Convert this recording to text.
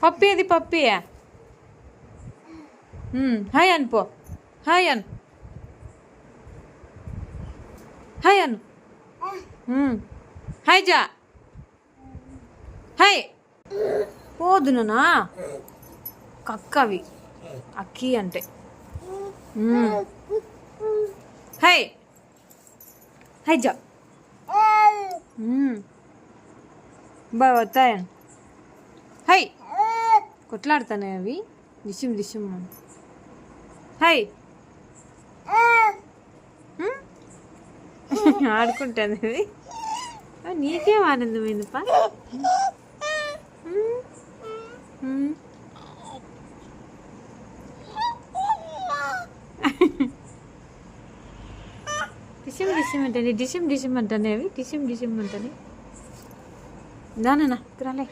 పప్పి అది పప్పి హాయ్ అను పో హాయ్ అను హాయ్ అను హాయ్ జా హాయ్ పోదునా కక్కవి అక్కి అంటే హాయ్ హాయ్ జా బాగా వస్తాయని హై కొట్లాడుతానే అవి దిశం దిశం హై ఆడుకుంటాను అవి నీకేం ఆనందమైందిపా డిషం డిషం అంటానే డిషం డిషం అంటానే అవి డిషం డిషం అంటానే దానా రాలే